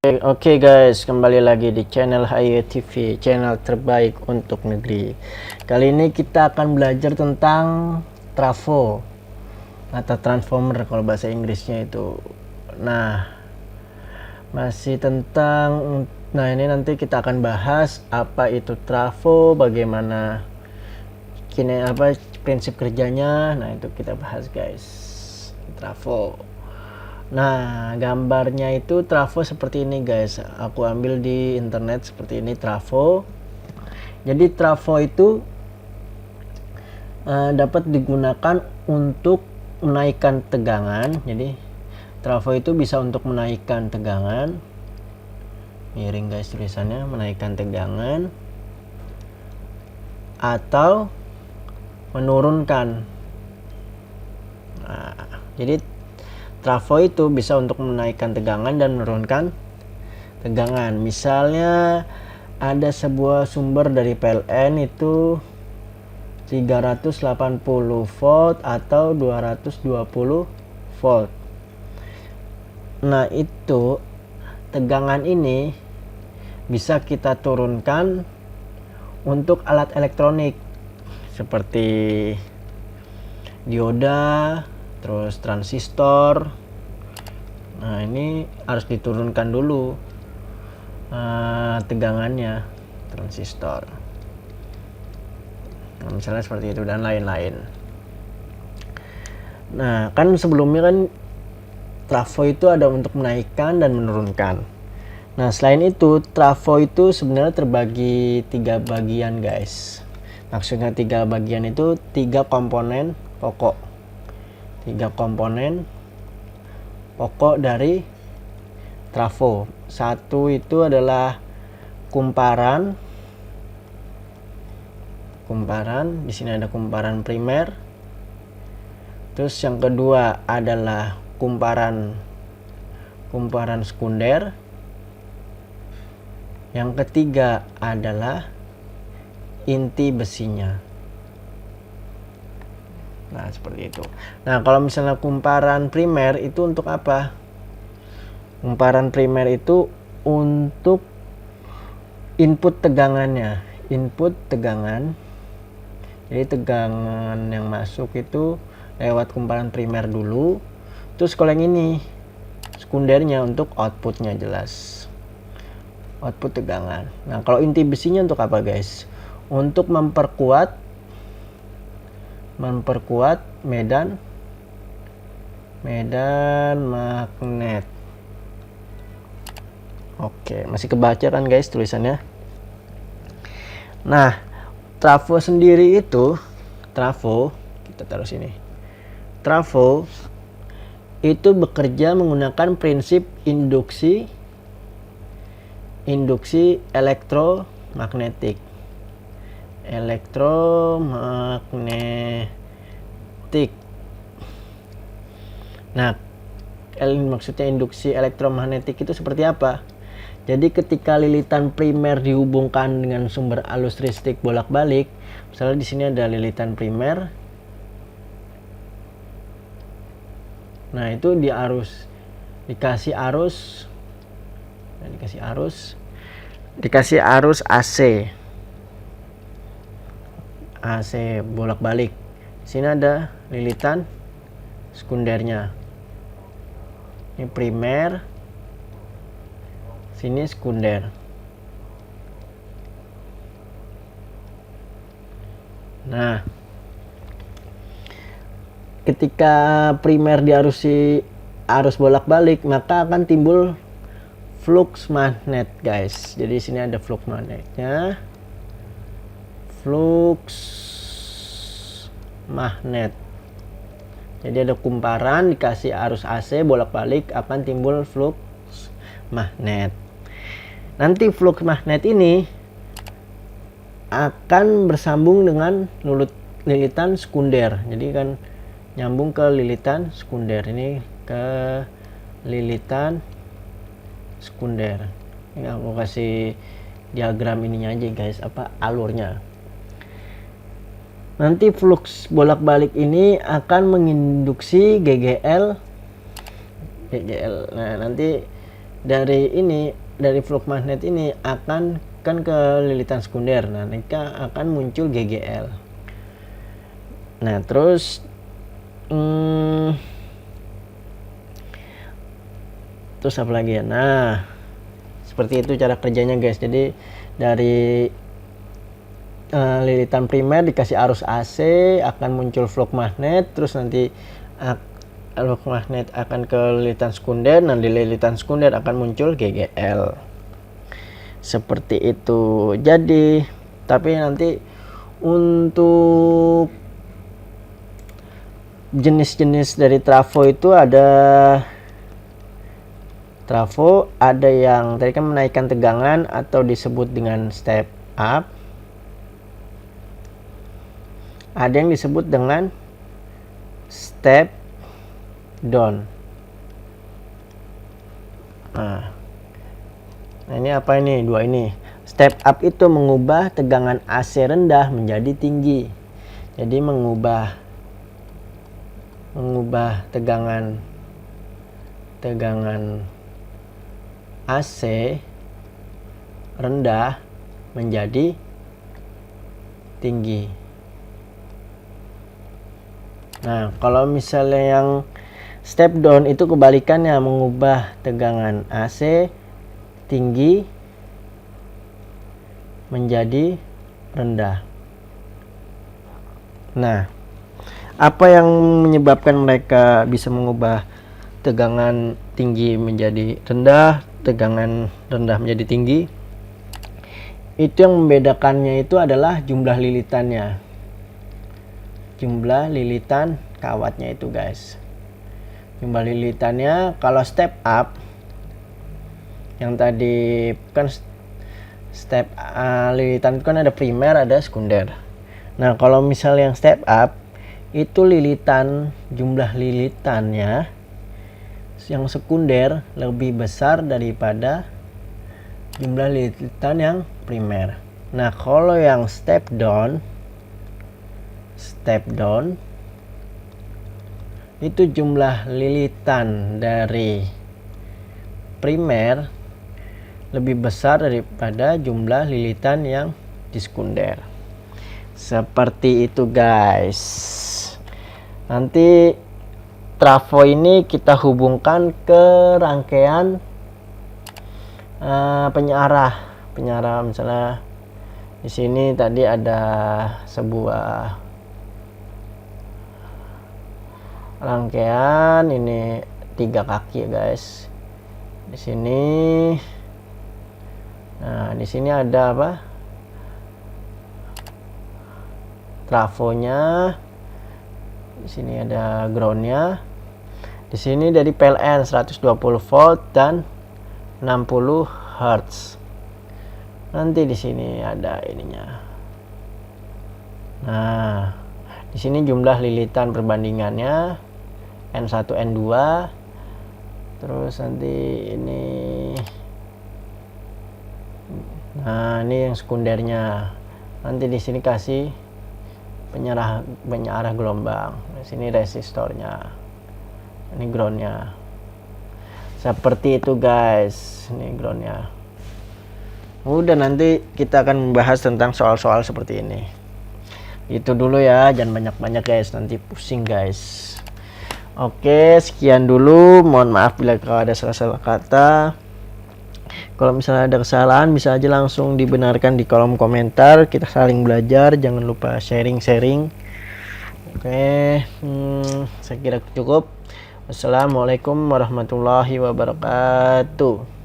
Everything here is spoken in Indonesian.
Oke guys, kembali lagi di channel HY TV, channel terbaik untuk negeri. Kali ini kita akan belajar tentang trafo atau transformer kalau bahasa Inggrisnya itu. Nah, masih tentang ini nanti kita akan bahas apa itu trafo, bagaimana prinsip kerjanya. Nah, itu kita bahas guys. Trafo. Nah, gambarnya itu trafo seperti ini guys. Aku ambil di internet seperti ini trafo. Jadi trafo itu dapat digunakan untuk menaikkan tegangan. Jadi trafo itu bisa untuk menaikkan tegangan. Miring guys tulisannya, menaikkan tegangan atau menurunkan. Nah, jadi trafo itu bisa untuk menaikkan tegangan dan menurunkan tegangan. Misalnya ada sebuah sumber dari PLN itu 380 volt atau 220 volt. Nah, itu tegangan ini bisa kita turunkan untuk alat elektronik seperti dioda, terus transistor. Nah, ini harus diturunkan dulu tegangannya transistor. Nah, misalnya seperti itu dan lain-lain. Nah, kan sebelumnya kan trafo itu ada untuk menaikkan dan menurunkan. Nah, selain itu trafo itu sebenarnya terbagi 3 bagian guys. Maksudnya 3 bagian itu 3 komponen pokok. 3 komponen pokok dari trafo. Satu itu adalah kumparan. Di sini ada kumparan primer. Terus yang kedua adalah kumparan sekunder. Yang ketiga adalah inti besinya. Nah, seperti itu. Nah, kalau misalnya kumparan primer itu untuk apa? Kumparan primer itu untuk input tegangannya. Input tegangan. Jadi tegangan yang masuk itu lewat kumparan primer dulu. Terus kalau yang ini sekundernya untuk outputnya jelas. Output tegangan. Nah, kalau inti besinya untuk apa guys? Untuk memperkuat medan magnet. Oke, masih kebaca kan guys tulisannya? Nah, trafo sendiri itu kita taruh sini. Trafo itu bekerja menggunakan prinsip induksi elektromagnetik. Nah, maksudnya induksi elektromagnetik itu seperti apa? Jadi ketika lilitan primer dihubungkan dengan sumber arus listrik bolak-balik, misalnya di sini ada lilitan primer. Nah, itu dikasih arus AC bolak-balik. Di sini ada lilitan sekundernya. Ini primer, sini sekunder. Nah, ketika primer diarusi arus bolak-balik, maka akan timbul flux magnet guys. Jadi sini ada flux magnetnya. Flux magnet. Jadi ada kumparan dikasih arus AC bolak-balik akan timbul flux magnet. Nanti flux magnet ini akan bersambung dengan lilitan sekunder. Jadi kan nyambung ke lilitan sekunder. Ini ke lilitan sekunder. Ini aku kasih diagram ininya aja guys, alurnya. Nanti flux bolak-balik ini akan menginduksi GGL. Nah, nanti dari flux magnet ini akan ke lilitan sekunder. Nah, mereka akan muncul GGL. Nah, terus terus apa lagi ya? Nah, seperti itu cara kerjanya guys. Jadi dari lilitan primer dikasih arus AC, akan muncul flux magnet, terus nanti flux magnet akan ke lilitan sekunder, dan di lilitan sekunder akan muncul GGL. Seperti itu. Jadi, tapi nanti untuk jenis-jenis dari trafo itu ada yang tadi kan menaikkan tegangan atau disebut dengan step up. Ada yang disebut dengan step down. Nah, ini apa ini? Dua ini. Step up itu mengubah tegangan AC rendah menjadi tinggi. Jadi mengubah tegangan AC rendah menjadi tinggi. Nah, kalau misalnya yang step down itu kebalikannya, mengubah tegangan AC tinggi menjadi rendah. Nah, apa yang menyebabkan mereka bisa mengubah tegangan tinggi menjadi rendah, tegangan rendah menjadi tinggi? Itu yang membedakannya itu adalah jumlah lilitannya. Jumlah lilitan kawatnya itu guys. Jumlah lilitannya kalau step up, yang tadi kan step lilitan itu kan ada primer, ada sekunder. Nah, kalau misalnya yang step up itu jumlah lilitannya yang sekunder lebih besar daripada jumlah lilitan yang primer. Nah, kalau yang step down itu jumlah lilitan dari primer lebih besar daripada jumlah lilitan yang di sekunder. Seperti itu guys. Nanti trafo ini kita hubungkan ke rangkaian penyarah misalnya di sini tadi ada sebuah rangkaian, ini 3 kaki ya guys. Di sini, nah di sini ada apa? Trafonya. Di sini ada groundnya. Di sini dari PLN 120 volt dan 60 Hz. Nanti di sini ada ininya. Nah, di sini jumlah lilitan perbandingannya N1 N2. Terus nanti ini, nah ini yang sekundernya. Nanti di sini kasih penyarah gelombang. Di sini resistornya. Ini groundnya. Seperti itu guys. Ini groundnya. Udah, nanti kita akan membahas tentang soal-soal seperti ini. Itu dulu ya, jangan banyak-banyak guys, nanti pusing guys. Oke, sekian dulu. Mohon maaf bila ada salah-salah kata. Kalau misalnya ada kesalahan, bisa aja langsung dibenarkan di kolom komentar. Kita saling belajar, jangan lupa sharing-sharing. Oke, saya kira cukup. Wassalamualaikum warahmatullahi wabarakatuh.